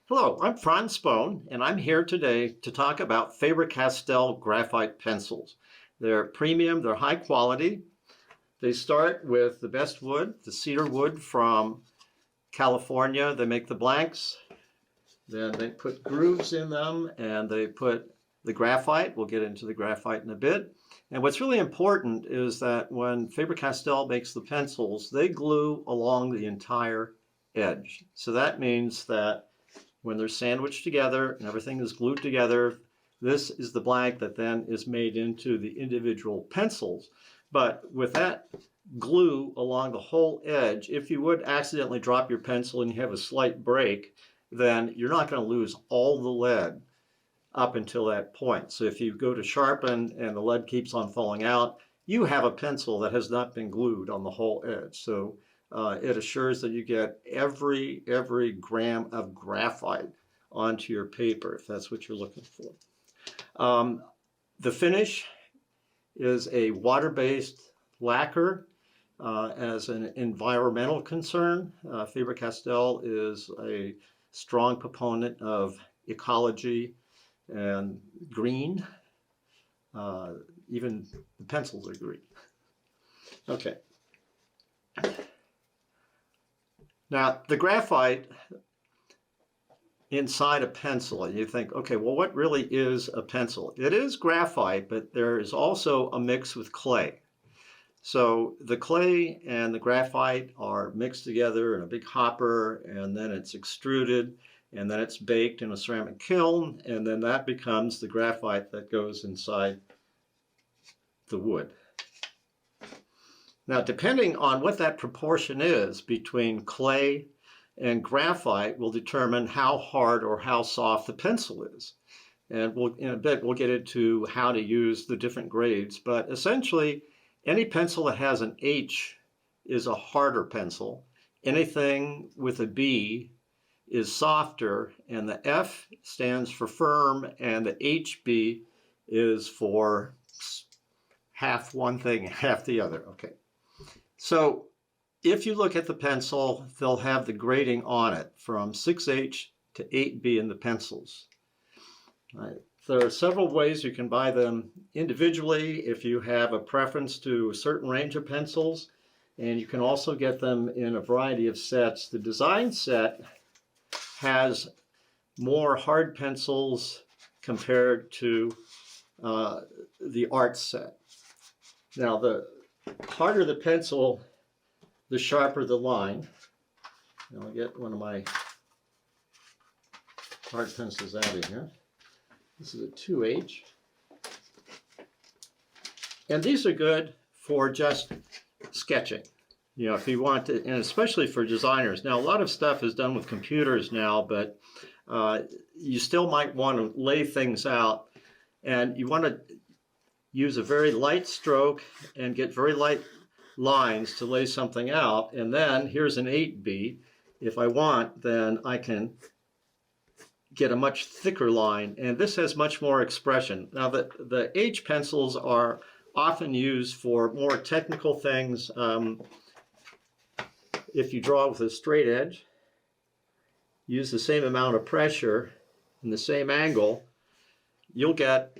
Hello, I'm Franz Spohn, and I'm here today to talk about Faber-Castell graphite pencils. They're premium, they're high quality. They start with the best wood, the cedar wood from California. They make the blanks, then they put grooves in them, and they put the graphite. We'll get into the graphite in a bit. And what's really important is that when Faber-Castell makes the pencils, they glue along the entire edge. So that means that when they're sandwiched together and everything is glued together, this is the blank that then is made into the individual pencils. But with that glue along the whole edge, if you would accidentally drop your pencil and you have a slight break, then you're not going to lose all the lead up until that point. So if you go to sharpen and the lead keeps on falling out, you have a pencil that has not been glued on the whole edge. So it assures that you get every gram of graphite onto your paper, if that's what you're looking for. The finish is a water-based lacquer. As an environmental concern, Faber-Castell is a strong proponent of ecology and green. Even the pencils are green. Okay. Now, the graphite inside a pencil, you think, okay, well, what really is a pencil? It is graphite, but there is also a mix with clay. So the clay and the graphite are mixed together in a big hopper, and then it's extruded, and then it's baked in a ceramic kiln, and then that becomes the graphite that goes inside the wood. Now, depending on what that proportion is between clay and graphite will determine how hard or how soft the pencil is. And in a bit, we'll get into how to use the different grades. But essentially, any pencil that has an H is a harder pencil. Anything with a B is softer, and the F stands for firm, and the HB is for half one thing, half the other. Okay. So if you look at the pencil, they'll have the grading on it from 6H to 8B in the pencils. Right. There are several ways you can buy them individually if you have a preference to a certain range of pencils, and you can also get them in a variety of sets. The design set has more hard pencils compared to the art set. Now, the harder the pencil, the sharper the line. And I'll get one of my hard pencils out of here. This is a 2H. And these are good for just sketching. You know, if you want to, and especially for designers. Now, a lot of stuff is done with computers now, but you still might want to lay things out, and you want to use a very light stroke and get very light lines to lay something out. And then here's an 8B. If I want, then I can get a much thicker line. And this has much more expression. Now, the H pencils are often used for more technical things. If you draw with a straight edge, use the same amount of pressure and the same angle, you'll get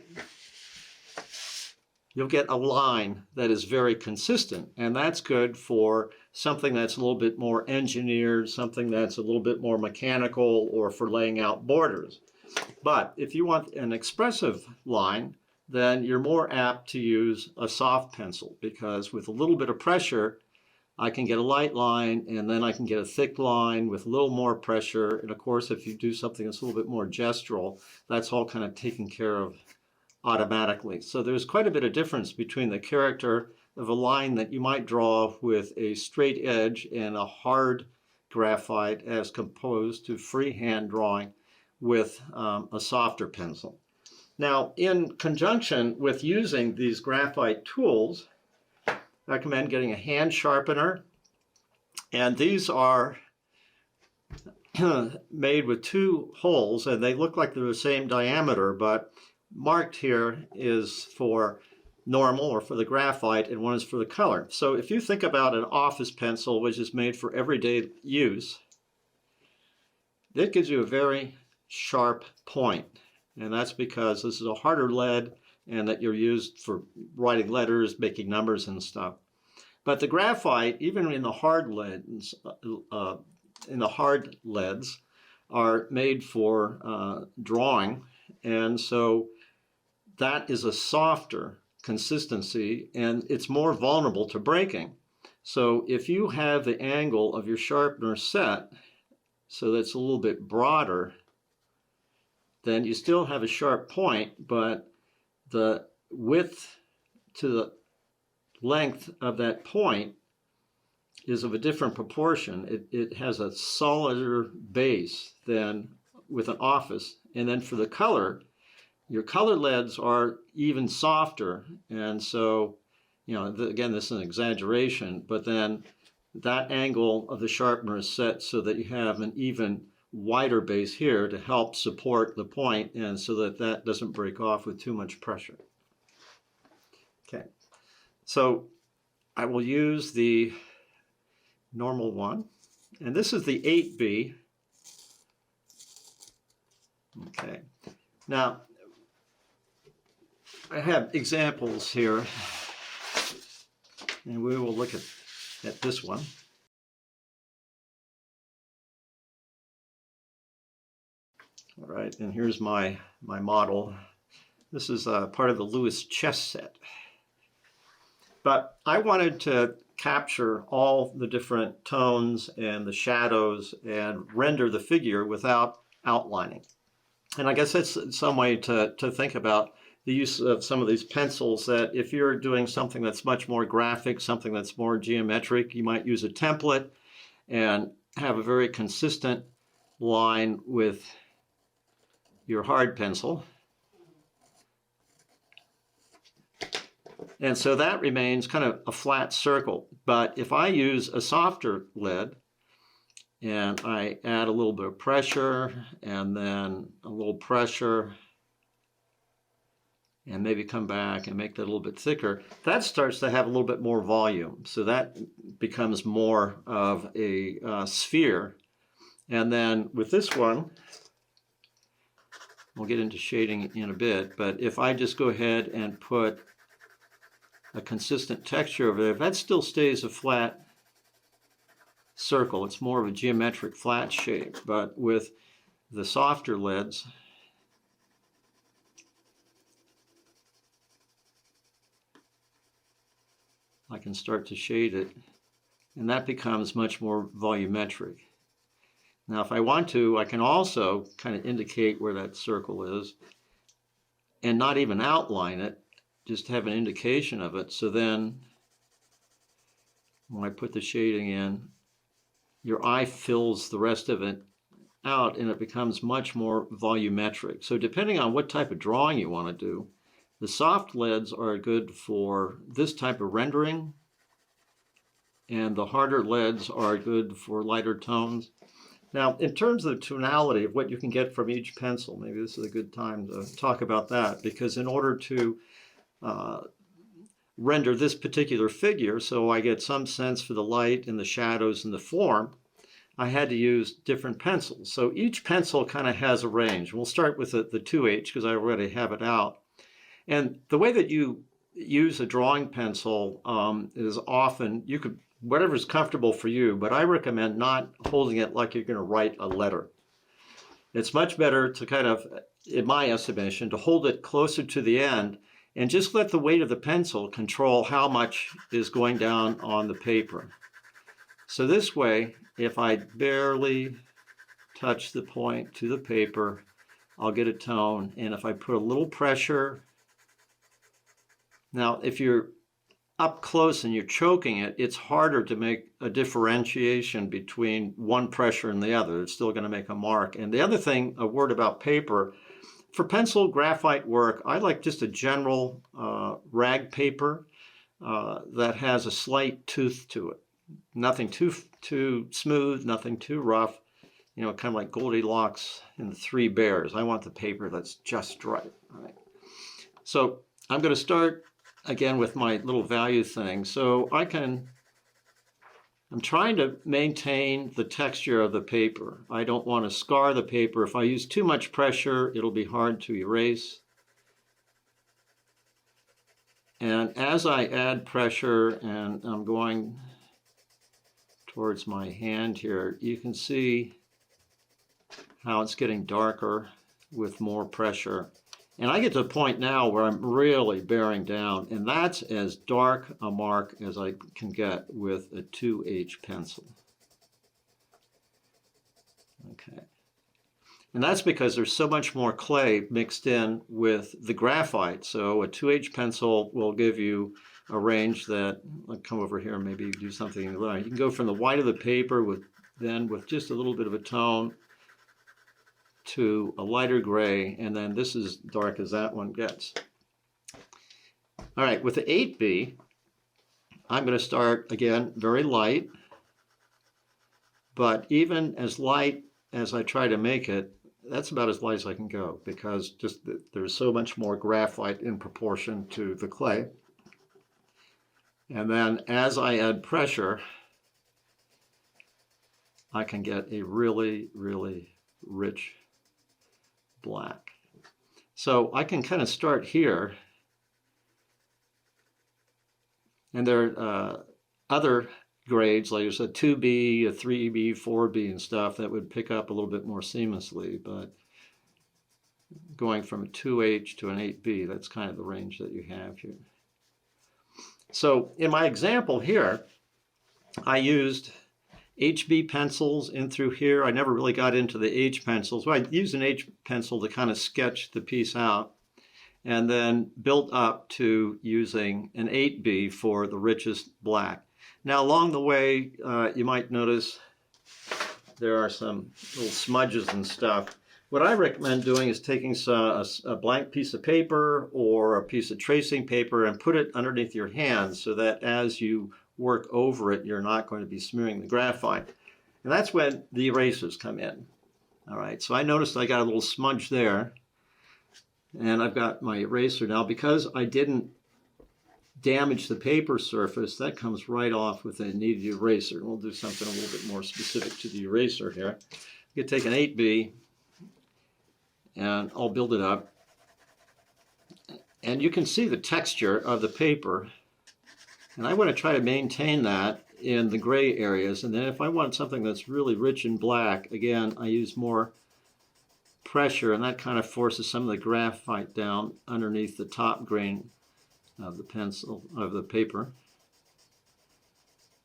a line that is very consistent, and that's good for something that's a little bit more engineered, something that's a little bit more mechanical, or for laying out borders. But if you want an expressive line, then you're more apt to use a soft pencil, because with a little bit of pressure, I can get a light line, and then I can get a thick line with a little more pressure. And of course, if you do something that's a little bit more gestural, that's all kind of taken care of automatically. So there's quite a bit of difference between the character of a line that you might draw with a straight edge and a hard graphite as composed to freehand drawing with a softer pencil. Now, in conjunction with using these graphite tools, I recommend getting a hand sharpener, and these are made with two holes, and they look like they're the same diameter, but marked here is for normal or for the graphite, and one is for the color. So if you think about an office pencil which is made for everyday use, That gives you a very sharp point. And that's because this is a harder lead and that you're used for writing letters, making numbers and stuff. But the graphite, even in the hard leads, are made for drawing, and so that is a softer consistency and it's more vulnerable to breaking. So if you have the angle of your sharpener set so that's a little bit broader, then you still have a sharp point, but the width to the length of that point is of a different proportion. It has a solider base than with an office. And then for the color, your color leads are even softer. And so, you know, again, this is an exaggeration, but then that angle of the sharpener is set so that you have an even wider base here to help support the point and so that that doesn't break off with too much pressure. Okay. So I will use the normal one, and this is the 8B. Okay, now I have examples here, and we will look at this one. All right, and here's my model. This is part of the Lewis chess set. But I wanted to capture all the different tones and the shadows and render the figure without outlining. And I guess that's some way to think about the use of some of these pencils, that if you're doing something that's much more graphic, something that's more geometric, you might use a template and have a very consistent line with your hard pencil. And so that remains kind of a flat circle. But if I use a softer lead and I add a little bit of pressure and then a little pressure and maybe come back and make that a little bit thicker, that starts to have a little bit more volume. So that becomes more of a sphere. And then with this one, we'll get into shading in a bit, but if I just go ahead and put a consistent texture over there, that still stays a flat circle. It's more of a geometric flat shape, but with the softer leads, I can start to shade it, and that becomes much more volumetric. Now, if I want to, I can also kind of indicate where that circle is and not even outline it, just have an indication of it. So then when I put the shading in, your eye fills the rest of it out and it becomes much more volumetric. So depending on what type of drawing you want to do, the soft leads are good for this type of rendering, and the harder leads are good for lighter tones. Now, in terms of the tonality of what you can get from each pencil, maybe this is a good time to talk about that, because in order to render this particular figure, so I get some sense for the light and the shadows and the form, I had to use different pencils. So each pencil kind of has a range. We'll start with the 2H because I already have it out. And the way that you use a drawing pencil is often, you could, whatever's comfortable for you, but I recommend not holding it like you're going to write a letter. It's much better to kind of, in my estimation, to hold it closer to the end and just let the weight of the pencil control how much is going down on the paper. So this way, if I barely touch the point to the paper, I'll get a tone. And if I put a little pressure, now if you're up close and you're choking it, it's harder to make a differentiation between one pressure and the other. It's still going to make a mark. And the other thing, a word about paper, for pencil graphite work, I like just a general rag paper that has a slight tooth to it. Nothing too smooth, nothing too rough. You know, kind of like Goldilocks and the Three Bears. I want the paper that's just right. All right. So I'm going to start again with my little value thing. So I can I'm trying to maintain the texture of the paper. I don't want to scar the paper. If I use too much pressure, it'll be hard to erase. And as I add pressure and I'm going towards my hand here, you can see how it's getting darker with more pressure. And I get to the point now where I'm really bearing down, and that's as dark a mark as I can get with a 2H pencil. Okay. And that's because there's so much more clay mixed in with the graphite. So a 2H pencil will give you a range that, I'll come over here and maybe do something. You can go from the white of the paper with just a little bit of a tone to a lighter gray, and then this is dark as that one gets. All right, with the 8B, I'm going to start again very light, but even as light as I try to make it, that's about as light as I can go because just there's so much more graphite in proportion to the clay. And then as I add pressure, I can get a really, really rich black. So I can kind of start here, and there are other grades, like there's a 2B, a 3B, 4B and stuff that would pick up a little bit more seamlessly, but going from a 2H to an 8B, that's kind of the range that you have here. So in my example here, I used HB pencils in through here. I never really got into the H pencils. Well, I used an H pencil to kind of sketch the piece out and then built up to using an 8B for the richest black. Now along the way, you might notice there are some little smudges and stuff. What I recommend doing is taking a blank piece of paper or a piece of tracing paper and put it underneath your hand so that as you work over it, you're not going to be smearing the graphite. And that's when the erasers come in. All right, so I noticed I got a little smudge there, and I've got my eraser now. Because I didn't damage the paper surface, that comes right off with a kneaded eraser. And we'll do something a little bit more specific to the eraser here. You can take an 8B, and I'll build it up. And you can see the texture of the paper. And I want to try to maintain that in the gray areas. And then if I want something that's really rich in black, again, I use more pressure, and that kind of forces some of the graphite down underneath the top grain of the pencil, of the paper.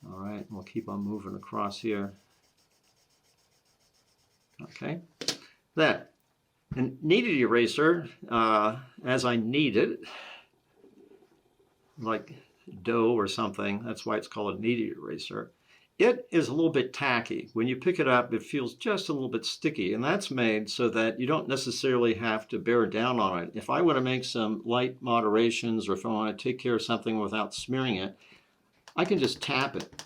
All right, we'll keep on moving across here. Okay, then, and kneaded eraser, as I knead it, like dough or something, that's why it's called a kneaded eraser. It is a little bit tacky. When you pick it up, it feels just a little bit sticky, and that's made so that you don't necessarily have to bear down on it. If I want to make some light moderations, or if I want to take care of something without smearing it, I can just tap it.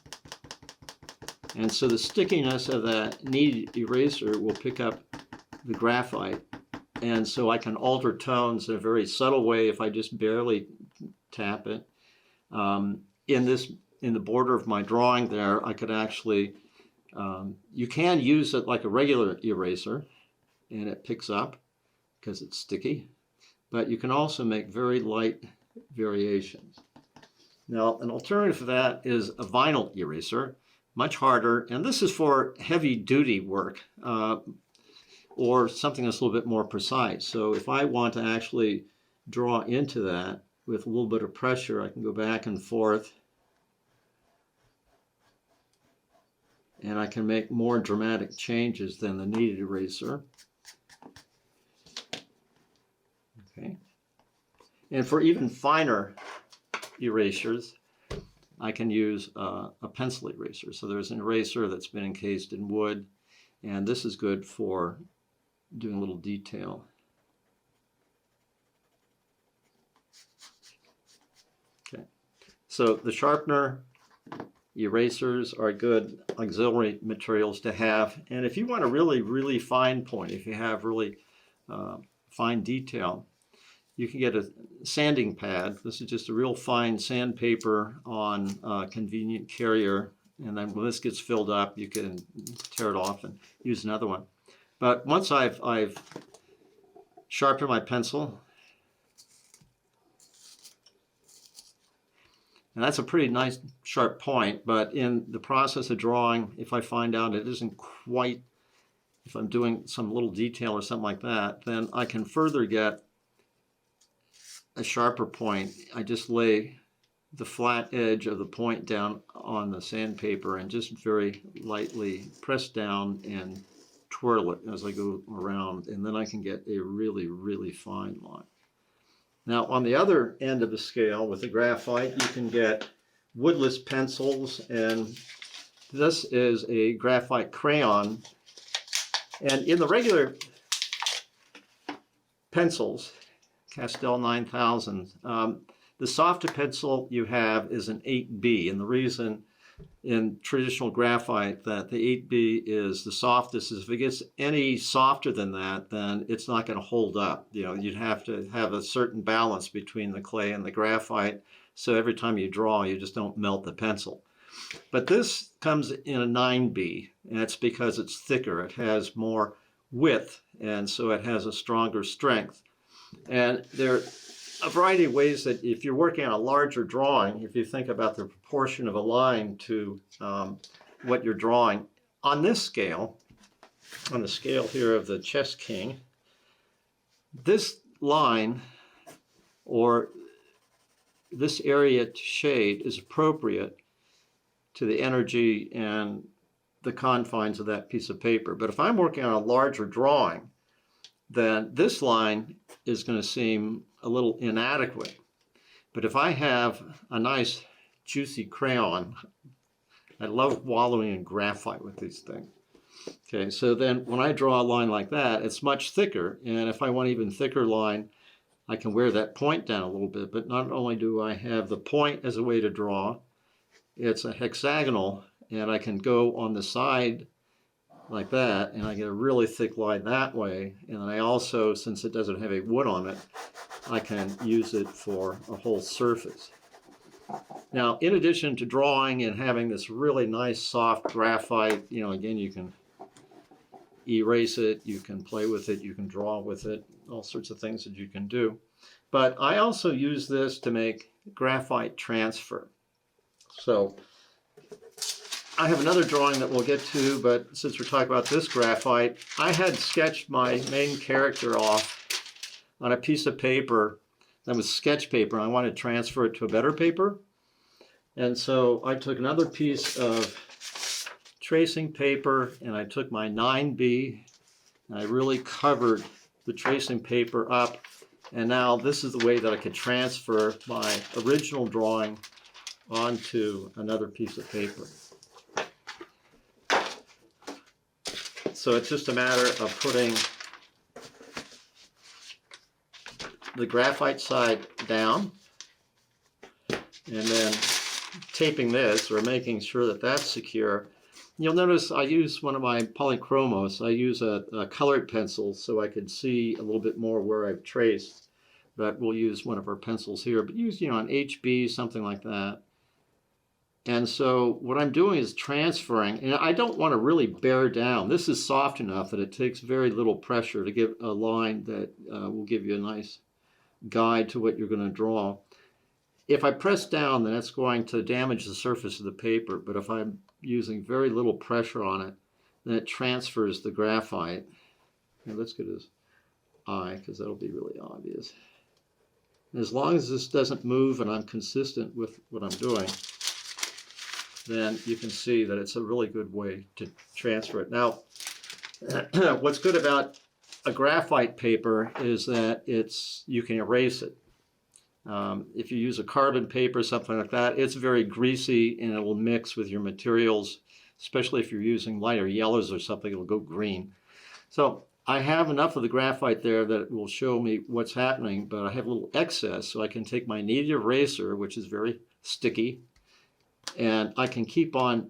And so the stickiness of that kneaded eraser will pick up the graphite, and so I can alter tones in a very subtle way if I just barely tap it. In the border of my drawing there, I could actually, you can use it like a regular eraser, and it picks up because it's sticky, but you can also make very light variations. Now, an alternative to that is a vinyl eraser, much harder, and this is for heavy-duty work, or something that's a little bit more precise. So if I want to actually draw into that with a little bit of pressure, I can go back and forth, and I can make more dramatic changes than the kneaded eraser. Okay. And for even finer erasers, I can use a pencil eraser. So there's an eraser that's been encased in wood, and this is good for doing a little detail. Okay. So the sharpener, erasers are good auxiliary materials to have. And if you want a really fine point, if you have really fine detail, you can get a sanding pad. This is just a real fine sandpaper on a convenient carrier And then when this gets filled up, you can tear it off and use another one. But once I've sharpened my pencil, and that's a pretty nice sharp point, but in the process of drawing, if I find out it isn't quite, if I'm doing some little detail or something like that, then I can further get a sharper point. I just lay the flat edge of the point down on the sandpaper and just very lightly press down and twirl it as I go around, and then I can get a really, really fine line. Now, on the other end of the scale with the graphite, you can get Woodless pencils, and this is a graphite crayon. And in the regular pencils, Castell 9000, the softest pencil you have is an 8B, and the reason in traditional graphite that the 8B is the softest is if it gets any softer than that, then it's not going to hold up. You know, you'd have to have a certain balance between the clay and the graphite, so every time you draw, you just don't melt the pencil. But this comes in a 9B, and it's because it's thicker. It has more width, and so it has a stronger strength. And there are a variety of ways that if you're working on a larger drawing, if you think about the proportion of a line to what you're drawing, on this scale, on the scale here of the Chess King, this line or this area to shade is appropriate to the energy and the confines of that piece of paper. But if I'm working on a larger drawing, then this line is going to seem a little inadequate. But if I have a nice juicy crayon, I love wallowing in graphite with these things. Okay, so then when I draw a line like that, it's much thicker, and if I want an even thicker line, I can wear that point down a little bit. But not only do I have the point as a way to draw, it's a hexagonal, and I can go on the side like that, and I get a really thick line that way. And then I also, since it doesn't have a wood on it, I can use it for a whole surface. Now, in addition to drawing and having this really nice soft graphite, you know, again, you can erase it, you can play with it, you can draw with it, all sorts of things that you can do. But I also use this to make graphite transfer. So I have another drawing that we'll get to, but since we're talking about this graphite, I had sketched my main character off on a piece of paper that was sketch paper, and I wanted to transfer it to a better paper. And so I took another piece of tracing paper, and I took my 9B, and I really covered the tracing paper up. And now this is the way that I could transfer my original drawing onto another piece of paper. So it's just a matter of putting the graphite side down and then taping this or making sure that that's secure. You'll notice I use one of my polychromos. I use a colored pencil so I can see a little bit more where I've traced, but we'll use one of our pencils here, but use, you know, an HB, something like that. And so what I'm doing is transferring, and I don't want to really bear down. This is soft enough that it takes very little pressure to give a line that will give you a nice guide to what you're going to draw. If I press down, then it's going to damage the surface of the paper, but if I'm using very little pressure on it, then it transfers the graphite. Now let's get his eye, because that'll be really obvious. And as long as this doesn't move and I'm consistent with what I'm doing, then you can see that it's a really good way to transfer it. Now, what's good about a graphite paper is that you can erase it. If you use a carbon paper, something like that, it's very greasy and it will mix with your materials, especially if you're using lighter yellows or something, it'll go green. So I have enough of the graphite there that it will show me what's happening, but I have a little excess, so I can take my kneaded eraser, which is very sticky, and I can keep on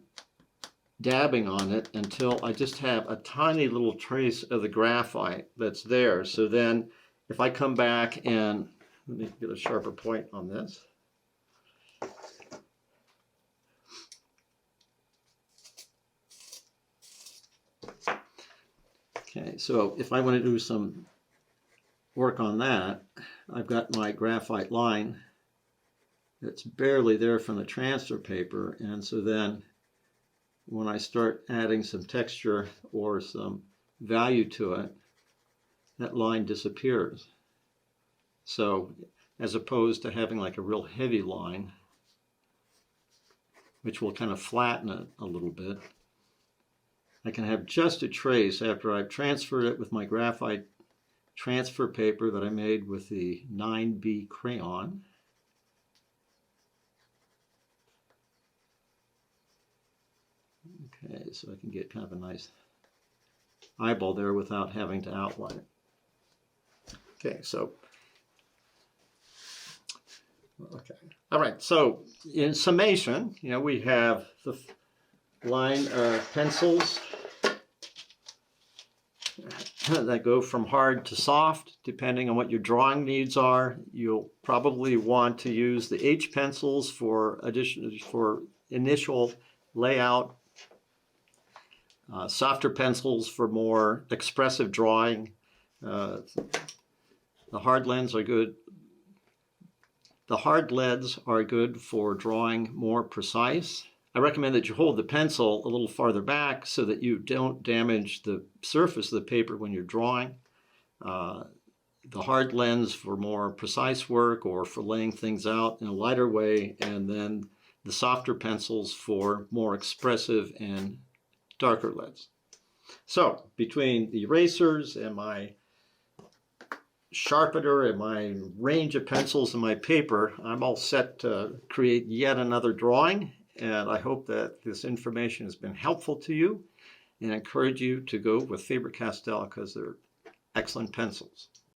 dabbing on it until I just have a tiny little trace of the graphite that's there. So then if I come back and let me get a sharper point on this. Okay, so if I want to do some work on that, I've got my graphite line that's barely there from the transfer paper, and so then when I start adding some texture or some value to it, that line disappears. So as opposed to having like a real heavy line, which will kind of flatten it a little bit, I can have just a trace after I've transferred it with my graphite transfer paper that I made with the 9B crayon. Okay, so I can get kind of a nice eyeball there without having to outline it. Okay, so okay, all right. So in summation, we have the line of pencils that go from hard to soft, depending on what your drawing needs are. You'll probably want to use the H pencils for initial layout, softer pencils for more expressive drawing. The hard leads are good. The hard leads are good for drawing more precise. I recommend that you hold the pencil a little farther back so that you don't damage the surface of the paper when you're drawing. The hard lens for more precise work or for laying things out in a lighter way, and then the softer pencils for more expressive and darker leads. So between the erasers and my sharpener and my range of pencils and my paper, I'm all set to create yet another drawing. And I hope that this information has been helpful to you, and I encourage you to go with Faber-Castell because they're excellent pencils.